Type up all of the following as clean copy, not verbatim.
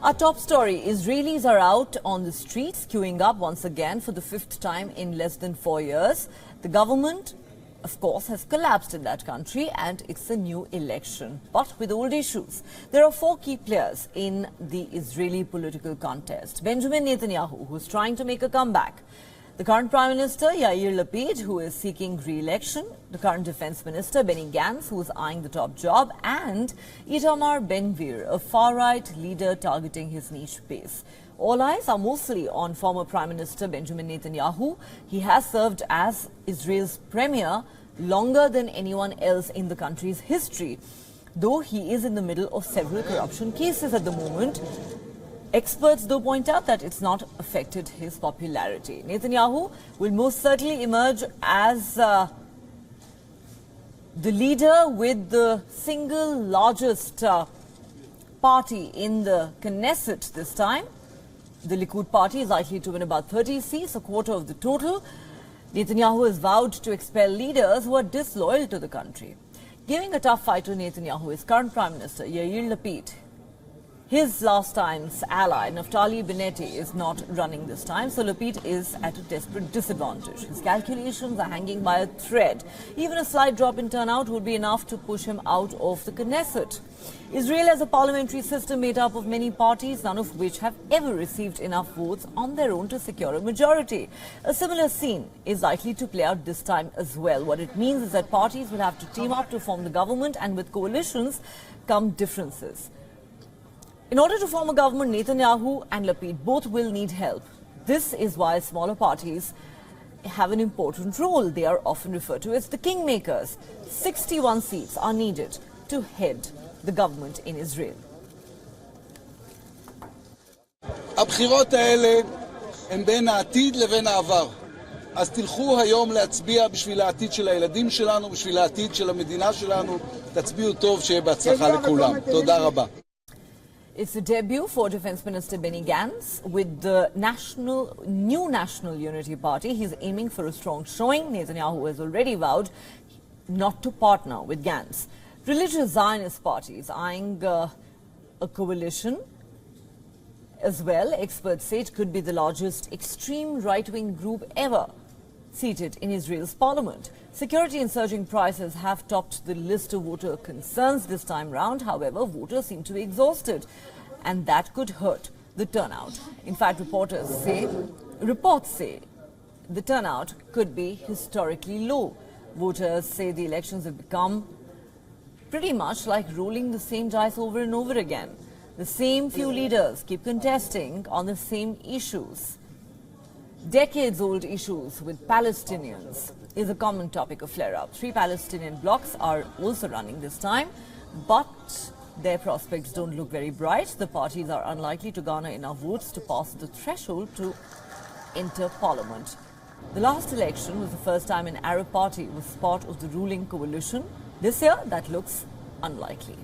Our top story, Israelis are out on the streets, queuing up once again for the fifth time in less than 4 years. The government, of course, has collapsed in that country and it's a new election. But with old issues, there are four key players in the Israeli political contest. Benjamin Netanyahu, who's trying to make a comeback. The current Prime Minister, Yair Lapid, who is seeking re-election. The current Defense Minister, Benny Gantz, who is eyeing the top job. And Itamar Ben-Gvir, a far-right leader targeting his niche base. All eyes are mostly on former Prime Minister Benjamin Netanyahu. He has served as Israel's premier longer than anyone else in the country's history, though he is in the middle of several corruption cases at the moment. Experts, though, point out that it's not affected his popularity. Netanyahu will most certainly emerge as the leader with the single largest party in the Knesset this time. The Likud party is likely to win about 30 seats, a quarter of the total. Netanyahu has vowed to expel leaders who are disloyal to the country. Giving a tough fight to Netanyahu is current Prime Minister Yair Lapid. His last time's ally, Naftali Bennett, is not running this time, so Lapid is at a desperate disadvantage. His calculations are hanging by a thread. Even a slight drop in turnout would be enough to push him out of the Knesset. Israel has a parliamentary system made up of many parties, none of which have ever received enough votes on their own to secure a majority. A similar scene is likely to play out this time as well. What it means is that parties will have to team up to form the government, and with coalitions come differences. In order to form a government, Netanyahu and Lapid both will need help. This is why smaller parties have an important role. They are often referred to as the kingmakers. 61 seats are needed to head the government in Israel. הבחירות האלה הן בין העתיד לבין העבר. אז תלכו היום להצביע בשביל העתיד של הילדים שלנו, בשביל העתיד של המדינה שלנו. תצביעו טוב, שיהיה בהצלחה לכולם. תודה רבה. It's a debut for Defense Minister Benny Gantz with the new National Unity Party. He's aiming for a strong showing. Netanyahu has already vowed not to partner with Gantz. Religious Zionist parties eyeing a coalition as well. Experts say it could be the largest extreme right-wing group ever seated in Israel's parliament. Security and surging prices have topped the list of voter concerns this time round. However, voters seem to be exhausted, and that could hurt the turnout. In fact, reports say the turnout could be historically low. Voters say the elections have become pretty much like rolling the same dice over and over again. The same few leaders keep contesting on the same issues. Decades-old issues with Palestinians is a common topic of flare-up. 3 Palestinian blocs are also running this time, but their prospects don't look very bright. The parties are unlikely to garner enough votes to pass the threshold to enter parliament. The last election was the first time an Arab party was part of the ruling coalition. This year, that looks unlikely.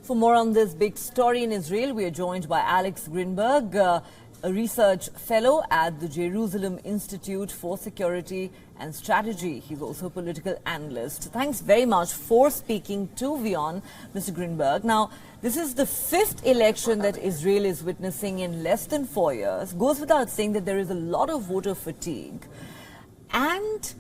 For more on this big story in Israel, we are joined by Alex Greenberg, a research fellow at the Jerusalem Institute for Security and Strategy. He's also a political analyst. Thanks very much for speaking to WION, Mr. Greenberg. Now, this is the 5th election that Israel is witnessing in less than 4 years. Goes without saying that there is a lot of voter fatigue. And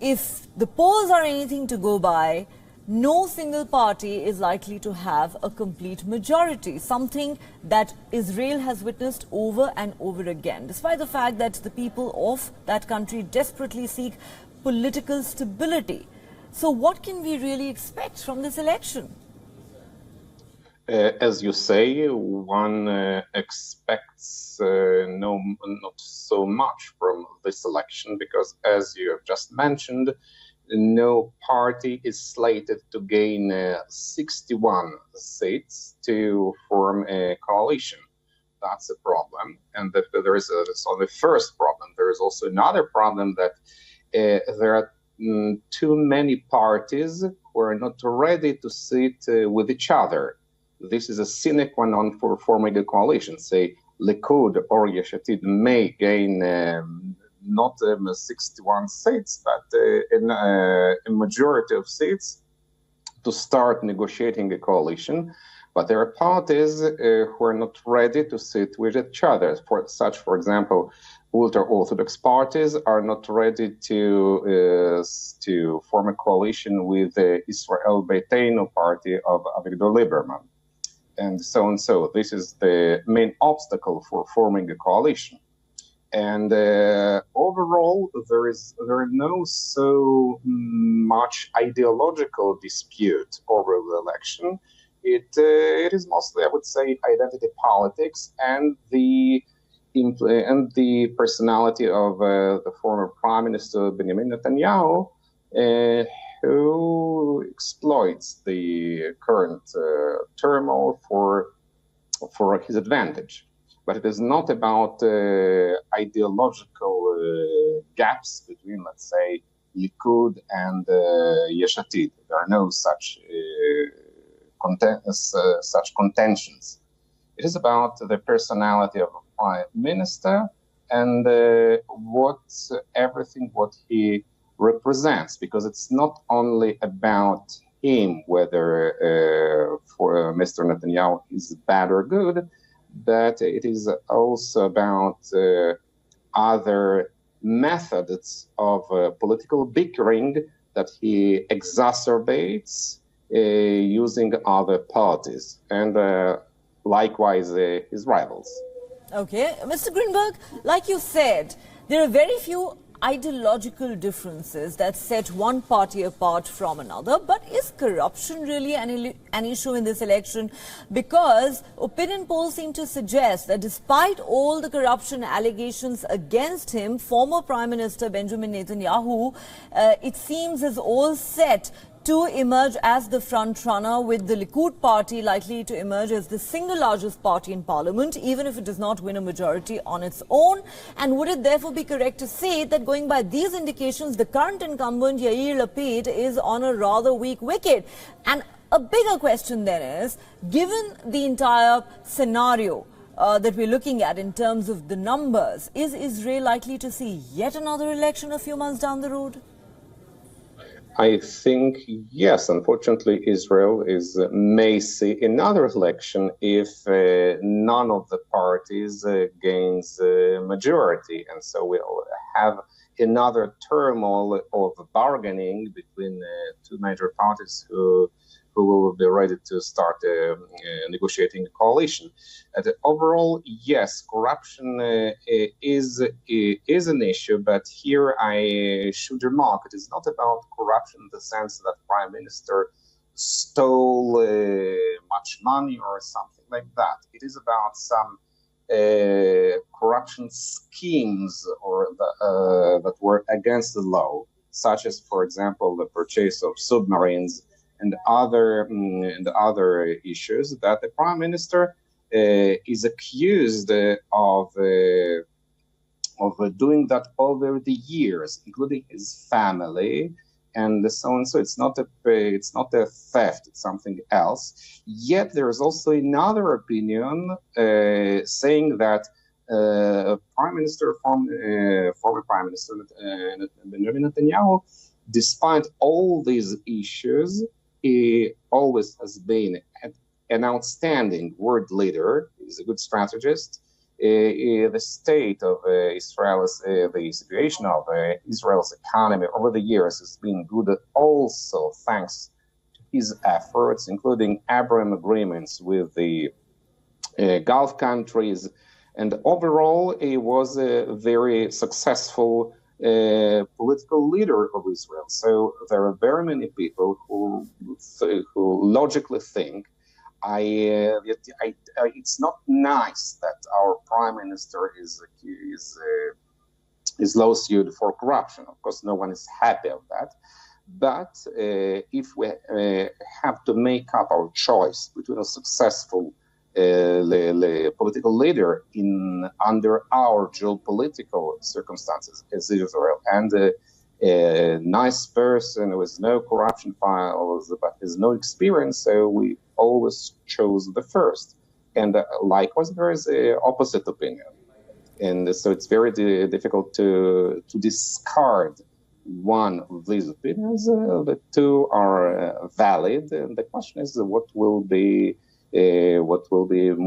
if the polls are anything to go by, no single party is likely to have a complete majority, something that Israel has witnessed over and over again, despite the fact that the people of that country desperately seek political stability. So what can we really expect from this election? As you say, one expects not so much from this election because, as you have just mentioned, no party is slated to gain 61 seats to form a coalition. That's a problem. And that there is the first problem. There is also another problem that there are too many parties who are not ready to sit with each other. This is a sine qua non for forming a coalition. Say Likud or Yesh Atid may gain not 61 seats, but in a majority of seats to start negotiating a coalition. But there are parties who are not ready to sit with each other. For example, ultra-Orthodox parties are not ready to form a coalition with the Israel Beiteinu party of Avigdor Lieberman, and so on. So this is the main obstacle for forming a coalition. And overall, there is no so much ideological dispute over the election. It is mostly, I would say, identity politics and the personality of the former Prime Minister Benjamin Netanyahu, who exploits the current turmoil for his advantage. But it is not about ideological gaps between, let's say, Likud and Yesh Atid. There are no such contentions. It is about the personality of a prime minister and what he represents, because it's not only about him, whether for Mr. Netanyahu is bad or good, but it is also about other methods of political bickering that he exacerbates using other parties and likewise his rivals. Okay, Mr. Greenberg, like you said, there are very few ideological differences that set one party apart from another, but is corruption really an issue in this election? Because opinion polls seem to suggest that despite all the corruption allegations against him, former Prime Minister Benjamin Netanyahu, it seems, is all set to emerge as the front runner, with the Likud party likely to emerge as the single largest party in parliament, even if it does not win a majority on its own. And would it therefore be correct to say that, going by these indications, the current incumbent Yair Lapid is on a rather weak wicket? And a bigger question then is, given the entire scenario that we're looking at in terms of the numbers, is Israel likely to see yet another election a few months down the road? I think, yes, unfortunately, Israel may see another election if none of the parties gains a majority. And so we'll have another turmoil of bargaining between two major parties who will be ready to start negotiating a coalition. Overall, yes, corruption is an issue, but here I should remark it is not about corruption in the sense that Prime Minister stole much money or something like that. It is about some corruption schemes or that were against the law, such as, for example, the purchase of submarines and other issues that the Prime Minister is accused of doing that over the years, including his family and so on. So it's not a theft; it's something else. Yet there is also another opinion saying that former Prime Minister Benjamin Netanyahu, despite all these issues, he always has been an outstanding world leader. He's a good strategist. The state of Israel's, the situation of Israel's economy over the years has been good also thanks to his efforts, including Abraham agreements with the Gulf countries. And overall, he was a very successful political leader of Israel. So there are very many people who logically think it's not nice that our Prime Minister is lawsuit for corruption. Of course, no one is happy of that. But if we have to make up our choice between a successful political leader under our geopolitical circumstances as Israel and a nice person who has no corruption files but has no experience, so we always chose the first. And likewise, there is an opposite opinion. And so it's very difficult to discard one of these opinions. The two are valid, and the question is what will be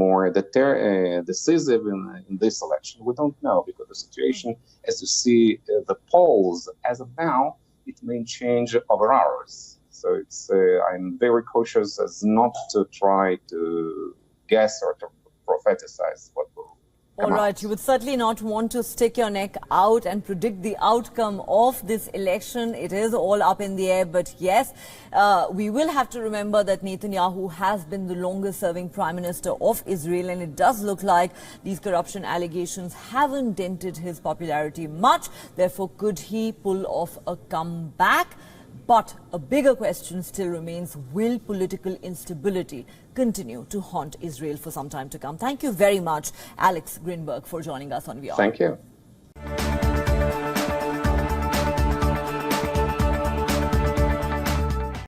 more decisive in this election. We don't know, because the situation, as you see the polls as of now, it may change over hours. So it's I'm very cautious as not to try to guess or to prophesize what will. All right, you would certainly not want to stick your neck out and predict the outcome of this election. It is all up in the air, but yes, we will have to remember that Netanyahu has been the longest serving Prime Minister of Israel, and it does look like these corruption allegations haven't dented his popularity much. Therefore, could he pull off a comeback? But a bigger question still remains: will political instability continue to haunt Israel for some time to come? Thank you very much, Alex Greenberg, for joining us on WION. Thank you.